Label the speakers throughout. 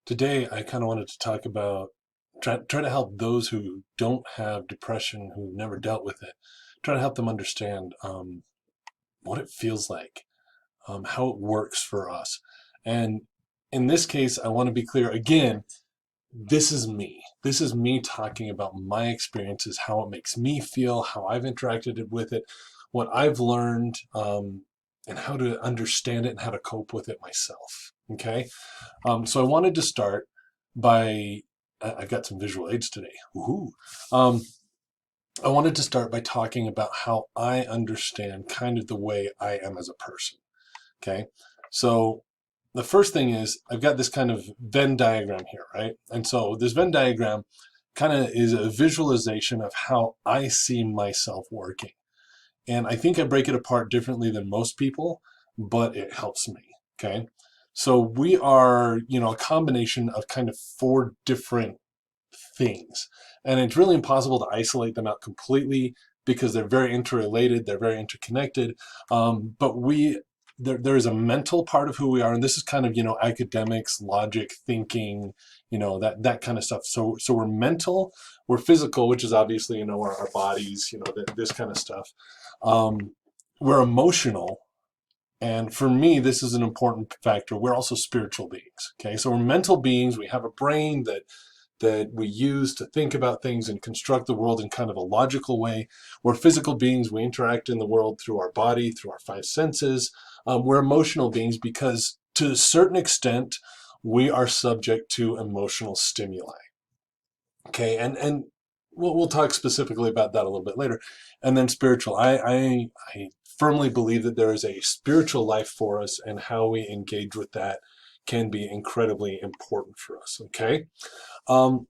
Speaker 1: Today, I kind of wanted to talk about try to help those who don't have depression, who've never dealt with it, try to help them understand what it feels like, how it works for us. And in this case, I want to be clear again, this is me. This is me talking about my experiences, how it makes me feel, how I've interacted with it, what I've learned, and how to understand it and how to cope with it myself. Okay. So I wanted to start by, I've got some visual aids today. Woohoo. Um, I wanted to start by talking about how I understand kind of the way I am as a person. Okay. So the first thing is I've got this kind of Venn diagram here, right? And so this Venn diagram kind of is a visualization of how I see myself working. And I think I break it apart differently than most people, but it helps me. Okay. So we are, a combination of kind of four different things. And it's really impossible to isolate them out completely because they're very interrelated, they're very interconnected. But there is a mental part of who we are, and this is kind of, academics, logic, thinking, that kind of stuff. So we're mental, we're physical, which is obviously, our bodies, this kind of stuff. We're emotional, and for me, this is an important factor. We're also spiritual beings. Okay, so we're mental beings. We have a brain that we use to think about things and construct the world in kind of a logical way. We're physical beings. We interact in the world through our body, through our five senses. We're emotional beings because, to a certain extent, we are subject to emotional stimuli. Okay, and we'll talk specifically about that a little bit later. And then spiritual. I firmly believe that there is a spiritual life for us, and how we engage with that can be incredibly important for us. Okay. Um,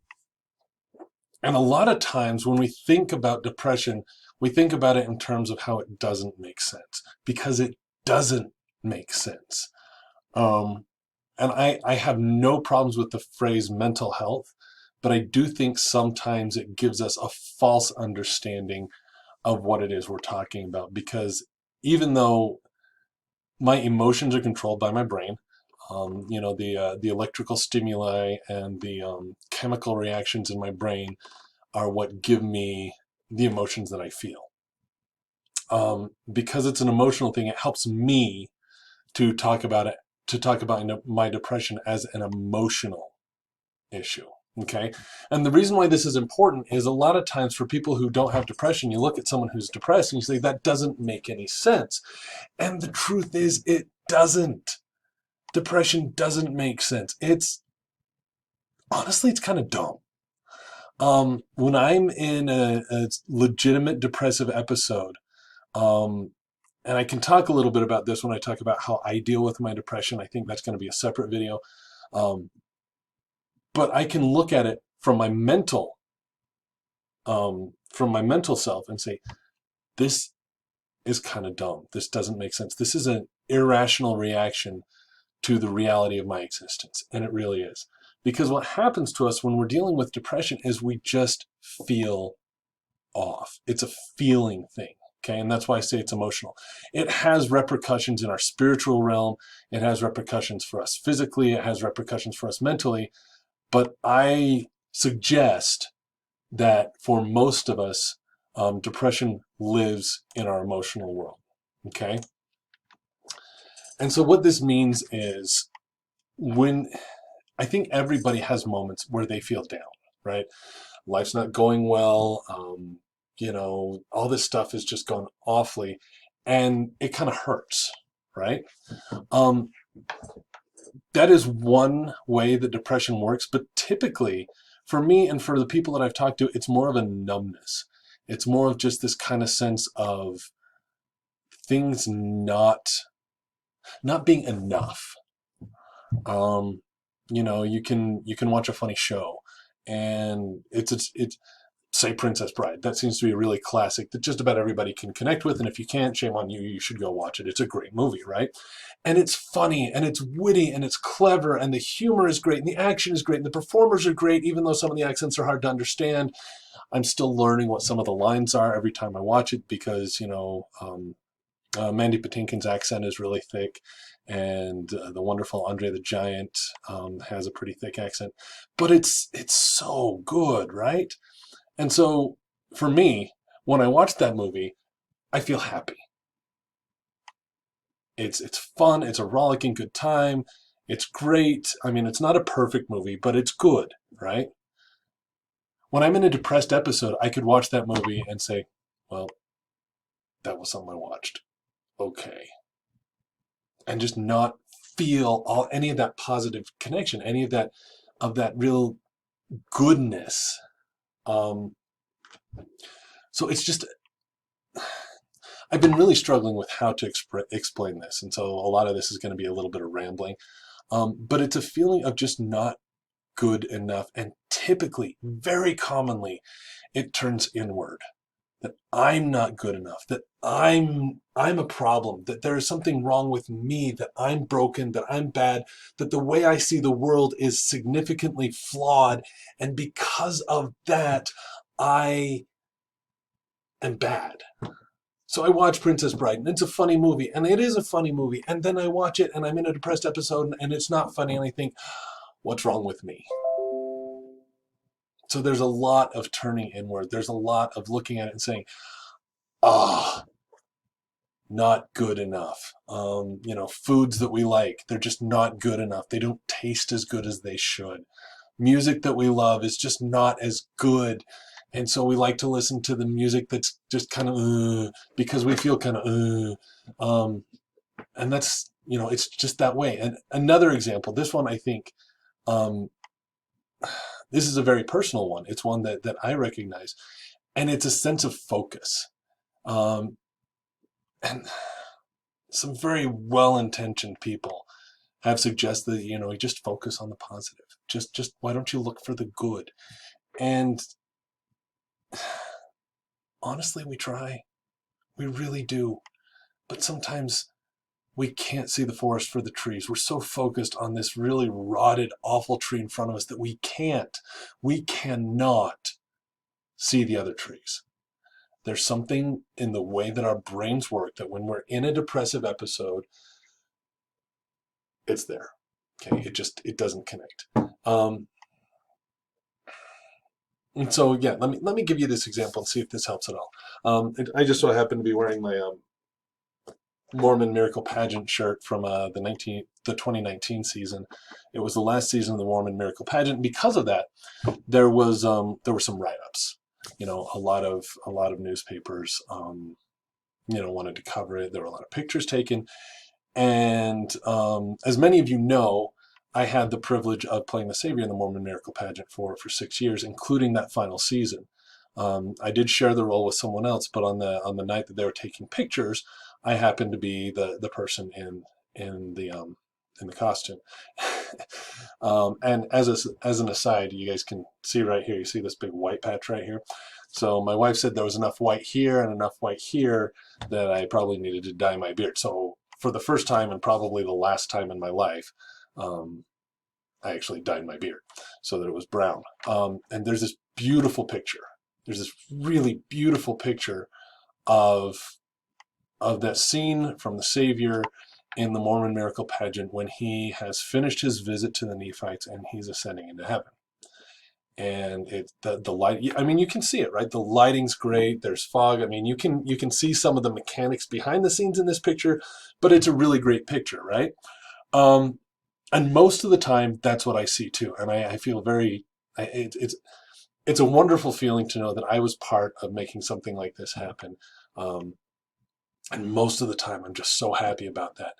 Speaker 1: and a lot of times when we think about depression, we think about it in terms of how it doesn't make sense, because it doesn't make sense. Um, and I have no problems with the phrase mental health, but I do think sometimes it gives us a false understanding of what it is we're talking about. Because even though my emotions are controlled by my brain, the electrical stimuli and the chemical reactions in my brain are what give me the emotions that I feel. Because it's an emotional thing, it helps me to talk about it, to talk about my depression as an emotional issue. Okay. And the reason why this is important is a lot of times for people who don't have depression, you look at someone who's depressed and you say, that doesn't make any sense. And the truth is, it doesn't. Depression doesn't make sense. Honestly, it's kind of dumb. When I'm in a legitimate depressive episode, um, and I can talk a little bit about this when I talk about how I deal with my depression. I think that's going to be a separate video. Um, but I can look at it from my mental self and say, this is kind of dumb. This doesn't make sense. This is an irrational reaction to the reality of my existence. And it really is. Because what happens to us when we're dealing with depression is we just feel off. It's a feeling thing. Okay. And that's why I say it's emotional. It has repercussions in our spiritual realm. It has repercussions for us physically. It has repercussions for us mentally. But I suggest that for most of us, depression lives in our emotional world. Okay. And so what this means is, when I think everybody has moments where they feel down, right? Life's not going well. All this stuff is just going awfully, and it kind of hurts, right? Um, that is one way that depression works, but typically, for me and for the people that I've talked to, it's more of a numbness. It's more of just this kind of sense of things not being enough. Um, you can watch a funny show, and it's say Princess Bride. That seems to be a really classic that just about everybody can connect with. And if you can't, shame on you. You should go watch it. It's a great movie, right? And it's funny and it's witty and it's clever and the humor is great and the action is great and the performers are great, even though some of the accents are hard to understand. I'm still learning what some of the lines are every time I watch it because, Mandy Patinkin's accent is really thick, and the wonderful Andre the Giant has a pretty thick accent. But it's so good, right? And so for me, when I watch that movie, I feel happy. It's fun. It's a rollicking good time. It's great. I mean, it's not a perfect movie, but it's good, right? When I'm in a depressed episode, I could watch that movie and say, well, that was something I watched. Okay. And just not feel any of that positive connection, any of that real goodness. Um, so it's just I've been really struggling with how to explain this, and so a lot of this is going to be a little bit of rambling. But it's a feeling of just not good enough, and typically, very commonly, it turns inward. That I'm not good enough, that I'm a problem, that there is something wrong with me, that I'm broken, that I'm bad, that the way I see the world is significantly flawed, and because of that, I am bad. So I watch Princess Bride, and it's a funny movie, and it is a funny movie, and then I watch it, and I'm in a depressed episode, and it's not funny, and I think, what's wrong with me? So there's a lot of turning inward. There's a lot of looking at it and saying, ah, oh, not good enough. Foods that we like, they're just not good enough. They don't taste as good as they should. Music that we love is just not as good. And so we like to listen to the music that's just kind of because we feel kind of and that's, it's just that way. And another example, this one I think, um, this is a very personal one. It's one that I recognize, and it's a sense of focus. Um, and some very well-intentioned people have suggested, you just focus on the positive. Just why don't you look for the good? And honestly, we try. We really do. But sometimes we can't see the forest for the trees. We're so focused on this really rotted, awful tree in front of us that we cannot see the other trees. There's something in the way that our brains work that when we're in a depressive episode, it's there. Okay, it doesn't connect. And so yeah, let me give you this example and see if this helps at all. I just so happen to be wearing my Mormon Miracle Pageant shirt from the 2019 season. It was the last season of the Mormon Miracle Pageant. Because of that, there were some write-ups. A lot of newspapers wanted to cover it. There were a lot of pictures taken, and as many of you know, I had the privilege of playing the Savior in the Mormon Miracle Pageant for 6 years, including that final season. I did share the role with someone else, but on the night that they were taking pictures, I happened to be the person in the costume. And as an aside, you guys can see right here. You see this big white patch right here. So my wife said there was enough white here and enough white here that I probably needed to dye my beard. So for the first time and probably the last time in my life, I actually dyed my beard so that it was brown. And there's this beautiful picture. There's this really beautiful picture of that scene from the Savior in the Mormon Miracle Pageant when he has finished his visit to the Nephites and he's ascending into heaven. And the light, I mean, you can see it, right? The lighting's great. There's fog. I mean, you can see some of the mechanics behind the scenes in this picture, but it's a really great picture, right? And most of the time, that's what I see too. And I feel it's a wonderful feeling to know that I was part of making something like this happen. And most of the time, I'm just so happy about that.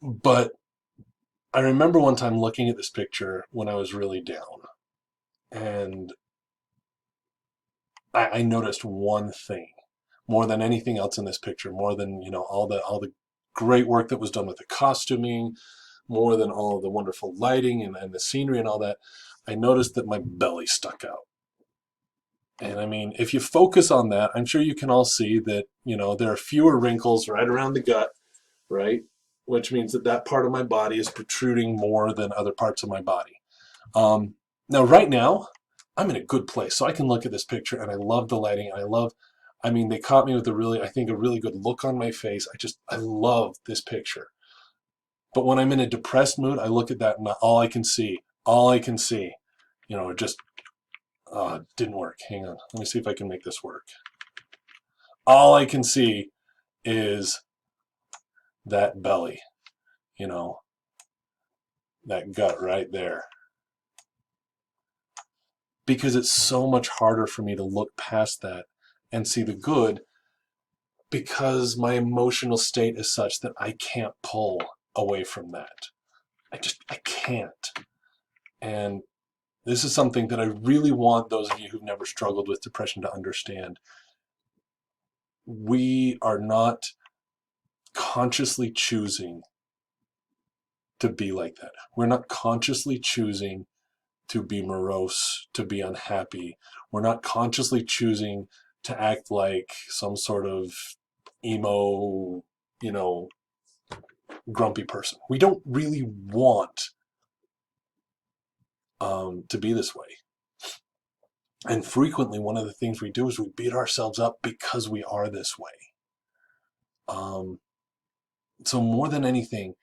Speaker 1: But I remember one time looking at this picture when I was really down, and I noticed one thing more than anything else in this picture, more than all the great work that was done with the costuming, more than all of the wonderful lighting and the scenery and all that. I noticed that my belly stuck out. And I mean, if you focus on that, I'm sure you can all see that, there are fewer wrinkles right around the gut, right? Which means that part of my body is protruding more than other parts of my body. Now, right now, I'm in a good place. So I can look at this picture and I love the lighting. I love I mean, they caught me with I think, a really good look on my face. I love this picture. But when I'm in a depressed mood, I look at that and all I can see, just, didn't work. Hang on. Let me see if I can make this work. All I can see is that belly, you know, that gut right there. Because it's so much harder for me to look past that and see the good, because my emotional state is such that I can't pull away from that. I can't. And this is something that I really want those of you who've never struggled with depression to understand. We are not consciously choosing to be like that. We're not consciously choosing to be morose, to be unhappy. We're not consciously choosing to act like some sort of emo, grumpy person. We don't really want to be this way. And frequently, one of the things we do is we beat ourselves up because we are this way. So more than anything,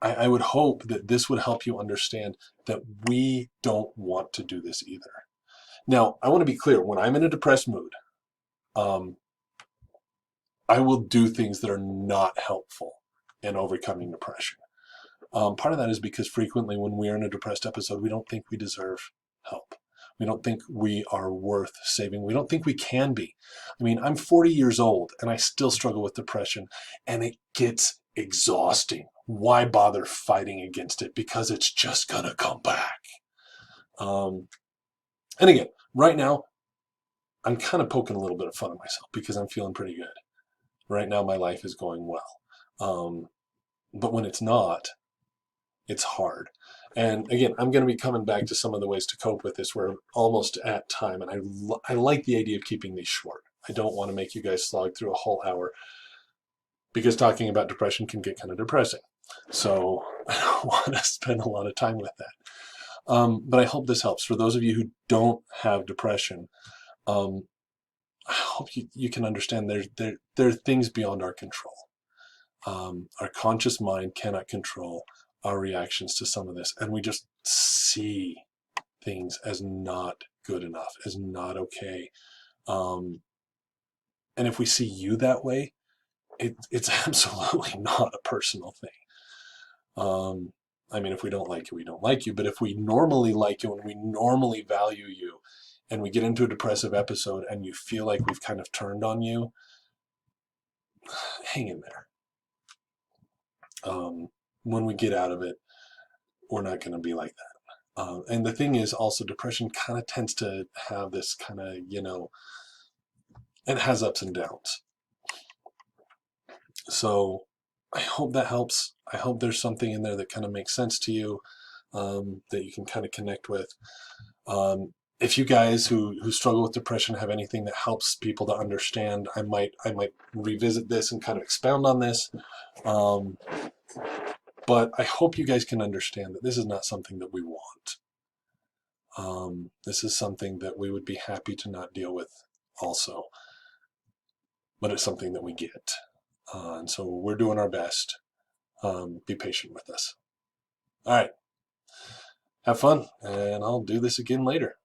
Speaker 1: I would hope that this would help you understand that we don't want to do this either. Now, I want to be clear. When I'm in a depressed mood, I will do things that are not helpful in overcoming depression. Part of that is because frequently when we are in a depressed episode, we don't think we deserve help. We don't think we are worth saving. We don't think we can be. I mean, I'm 40 years old and I still struggle with depression, and it gets exhausting. Why bother fighting against it? Because it's just going to come back. And again, right now, I'm kind of poking a little bit of fun at myself because I'm feeling pretty good. Right now, my life is going well. But when it's not, it's hard. And again, I'm going to be coming back to some of the ways to cope with this. We're almost at time, and I like the idea of keeping these short. I don't want to make you guys slog through a whole hour, because talking about depression can get kind of depressing. So I don't want to spend a lot of time with that. But I hope this helps. For those of you who don't have depression, I hope you can understand there are things beyond our control. Our conscious mind cannot control our reactions to some of this, and we just see things as not good enough, as not okay. And if we see you that way, it's absolutely not a personal thing. I mean, if we don't like you, we don't like you. But if we normally like you and we normally value you, and we get into a depressive episode and you feel like we've kind of turned on you, hang in there. When we get out of it, we're not going to be like that. And the thing is also, depression kind of tends to have this kind of, it has ups and downs. So I hope that helps. I hope there's something in there that kind of makes sense to you, that you can kind of connect with. If you guys who struggle with depression have anything that helps people to understand, I might revisit this and kind of expound on this. But I hope you guys can understand that this is not something that we want. This is something that we would be happy to not deal with also. But it's something that we get. And so we're doing our best. Be patient with us. All right. Have fun, and I'll do this again later.